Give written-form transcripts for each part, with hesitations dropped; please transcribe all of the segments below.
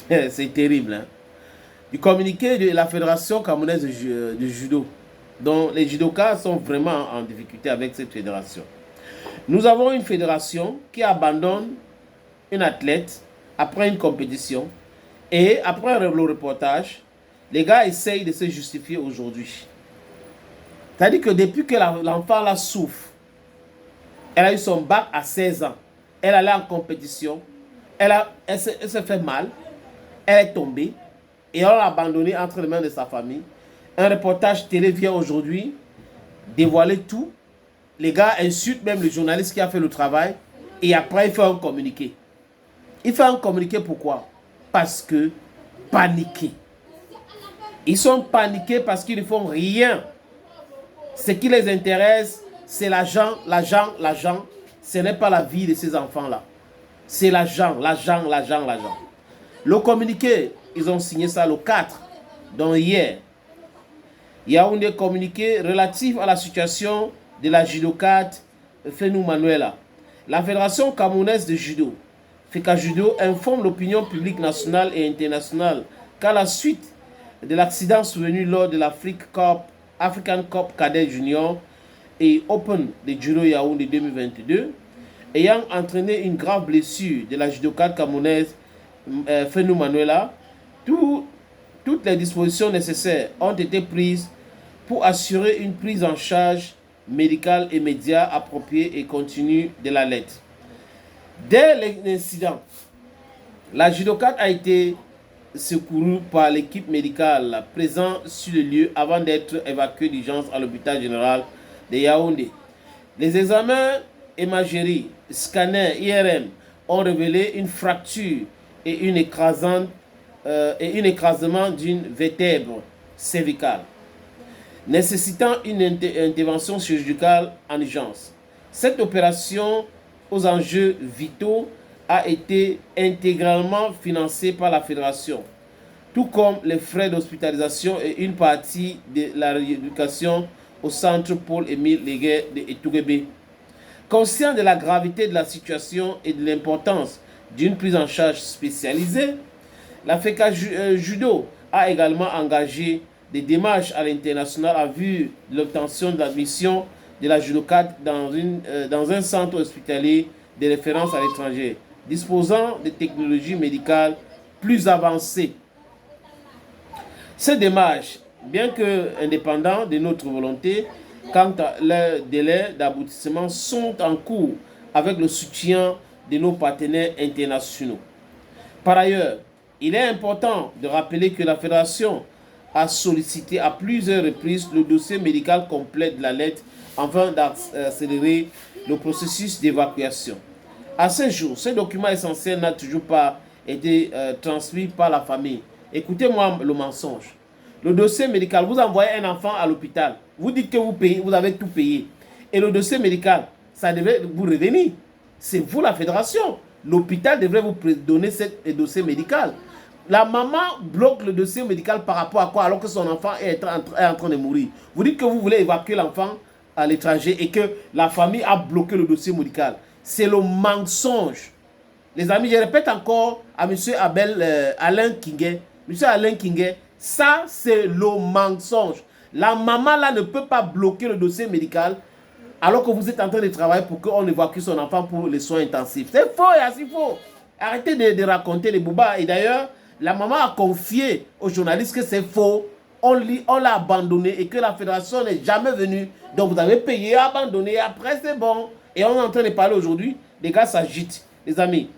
C'est terrible. Hein. Du communiqué de la Fédération camerounaise de judo, dont les judokas sont vraiment en difficulté avec cette fédération. Nous avons une fédération qui abandonne une athlète après une compétition et après le reportage, les gars essayent de se justifier aujourd'hui. C'est-à-dire que depuis que l'enfant la souffre, elle a eu son bac à 16 ans, elle allait en compétition, elle s'est fait mal, elle est tombée et on l'a abandonnée entre les mains de sa famille. Un reportage télé vient aujourd'hui dévoiler tout. Les gars insultent même le journaliste qui a fait le travail et après il fait un communiqué. Il fait un communiqué pourquoi? Parce que paniqués. Ils sont paniqués parce qu'ils ne font rien. Ce qui les intéresse, c'est l'argent, l'argent, l'argent. Ce n'est pas la vie de ces enfants-là. C'est l'argent, l'argent, l'argent, l'argent. Le communiqué, ils ont signé ça le 4, donc hier. Il y a un communiqué relatif à la situation de la judokate Fenou Manuela. La Fédération camerounaise de judo, FECA Judo, informe l'opinion publique nationale et internationale qu'à la suite de l'accident survenu lors de African Cup Cadet Junior et Open de Judo Yaoundé 2022, ayant entraîné une grave blessure de la judokate camerounaise Fenou Manuela, toutes les dispositions nécessaires ont été prises pour assurer une prise en charge médicale immédiate, appropriée et continue de l'athlète. Dès l'incident, la judokate a été secourue par l'équipe médicale présente sur le lieu avant d'être évacuée d'urgence à l'hôpital général de Yaoundé. Les examens imagerie, scanner, IRM ont révélé une fracture et un écrasement d'une vertèbre cervicale, nécessitant une intervention chirurgicale en urgence. Cette opération aux enjeux vitaux a été intégralement financée par la fédération, tout comme les frais d'hospitalisation et une partie de la rééducation au centre Paul-Émile Légué de Etourébé. Conscient de la gravité de la situation et de l'importance d'une prise en charge spécialisée, la FECA Judo a également engagé des démarches à l'international en vue de l'obtention de l'admission de la judokate dans un centre hospitalier de référence à l'étranger, disposant de technologies médicales plus avancées. Ces démarches, bien que indépendantes de notre volonté, quant à leurs délais d'aboutissement, sont en cours avec le soutien de nos partenaires internationaux. Par ailleurs, il est important de rappeler que la Fédération a sollicité à plusieurs reprises le dossier médical complet de l'athlète afin d'accélérer le processus d'évacuation. À ce jour, ce document essentiel n'a toujours pas été transmis par la famille. Écoutez-moi le mensonge. Le dossier médical, vous envoyez un enfant à l'hôpital, vous dites que vous payez, vous avez tout payé. Et le dossier médical, ça devait vous revenir. C'est vous la fédération. L'hôpital devrait vous donner ce dossier médical. La maman bloque le dossier médical par rapport à quoi alors que son enfant est en train de mourir. Vous dites que vous voulez évacuer l'enfant à l'étranger et que la famille a bloqué le dossier médical. C'est le mensonge. Les amis, je répète encore à M. Alain Kinguet. M. Alain Kinguet, ça c'est le mensonge. La maman là ne peut pas bloquer le dossier médical alors que vous êtes en train de travailler pour qu'on évacue son enfant pour les soins intensifs. C'est faux et assez faux. Arrêtez de raconter les boubas. Et d'ailleurs, la maman a confié aux journalistes que c'est faux. On l'a abandonné et que la fédération n'est jamais venue. Donc vous avez payé, abandonné. Après c'est bon. Et on est en train de parler aujourd'hui. Les gars s'agitent. Les amis,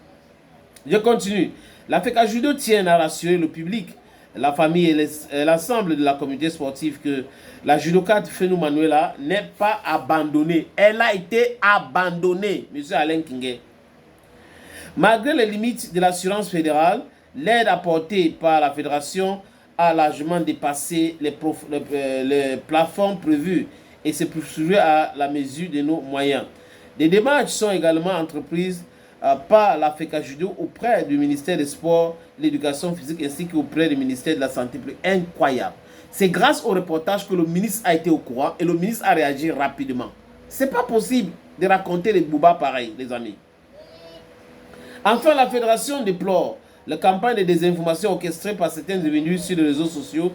je continue. La FECA Judo tient à rassurer le public, la famille et l'ensemble de la communauté sportive que la judokate Fenou Manuela n'est pas abandonnée. Elle a été abandonnée, M. Alain Kinguet. Malgré les limites de l'assurance fédérale, l'aide apportée par la fédération a largement dépassé les plafonds prévus et s'est poursuivie à la mesure de nos moyens. Des démarches sont également entreprises par la FECA Judo auprès du ministère des Sports, de l'Éducation physique ainsi qu'auprès du ministère de la Santé publique. Incroyable. C'est grâce au reportage que le ministre a été au courant et le ministre a réagi rapidement. C'est pas possible de raconter les boubas pareils, les amis. Enfin, la fédération déplore Les campagnes de désinformation orchestrées par certains individus sur les réseaux sociaux,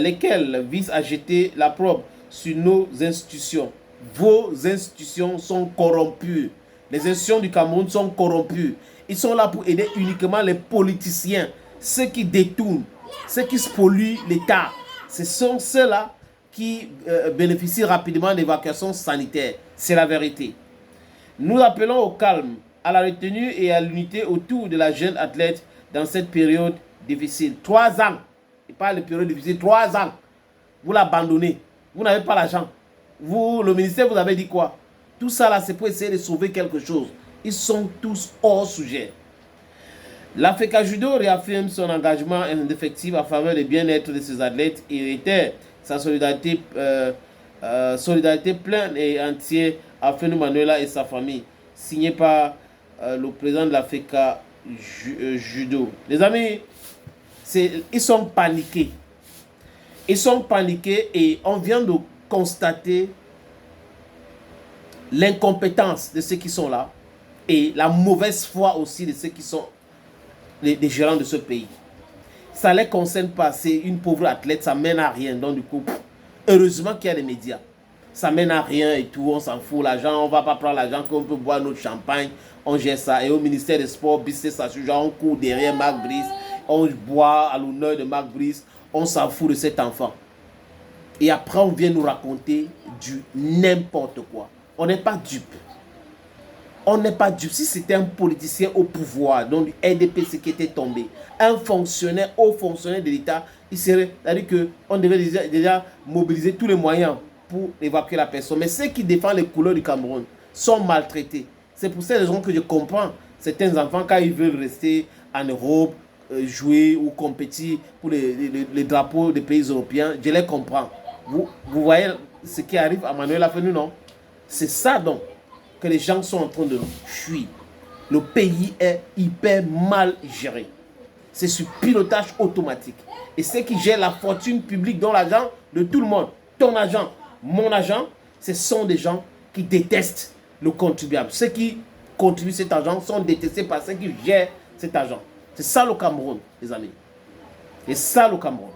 lesquels visent à jeter la probe sur nos institutions. Vos institutions sont corrompues. Les institutions du Cameroun sont corrompues. Ils sont là pour aider uniquement les politiciens, ceux qui détournent, ceux qui spolient l'État. Ce sont ceux-là qui bénéficient rapidement d'évacuations sanitaires. C'est la vérité. Nous appelons au calme, à la retenue et à l'unité autour de la jeune athlète dans cette période difficile. 3 ans. Et pas la période difficile, 3 ans. Vous l'abandonnez. Vous n'avez pas l'argent. Vous, le ministère, vous avez dit quoi? Tout ça là, c'est pour essayer de sauver quelque chose. Ils sont tous hors sujet. L'Africa Judo réaffirme son engagement indéfectible en faveur du bien-être de ses athlètes et réitère sa solidarité, solidarité pleine et entière à Fenou Manuela et sa famille. Signé par le président de l'Africa Judo. Les amis, ils sont paniqués. Ils sont paniqués et on vient de constater l'incompétence de ceux qui sont là et la mauvaise foi aussi de ceux qui sont les gérants de ce pays. Ça ne les concerne pas. C'est une pauvre athlète, ça mène à rien. Donc du coup, heureusement qu'il y a les médias. Ça mène à rien et tout, on s'en fout. L'argent, on ne va pas prendre l'argent qu'on peut boire notre champagne. On gère ça. Et au ministère des Sports, ça sujet, on court derrière Marc Brice. On boit à l'honneur de Marc Brice. On s'en fout de cet enfant. Et après, on vient nous raconter du n'importe quoi. On n'est pas dupe. On n'est pas dupe. Si c'était un politicien au pouvoir, donc du RDPC qui était tombé, un fonctionnaire, haut fonctionnaire de l'État, il serait, c'est-à-dire qu'on devait déjà mobiliser tous les moyens pour évacuer la personne. Mais ceux qui défendent les couleurs du Cameroun sont maltraités. C'est pour ces raisons que je comprends certains enfants quand ils veulent rester en Europe, jouer ou compétir pour les drapeaux des pays européens. Je les comprends. Vous voyez ce qui arrive à Manuel Afenu, non? C'est ça donc que les gens sont en train de fuir. Le pays est hyper mal géré. C'est sur pilotage automatique. Et ceux qui gèrent la fortune publique dans l'argent de tout le monde, ton argent, mon argent, ce sont des gens qui détestent le contribuable. Ceux qui contribuent cet argent sont détestés par ceux qui gèrent cet argent. C'est ça le Cameroun, les amis. C'est ça le Cameroun.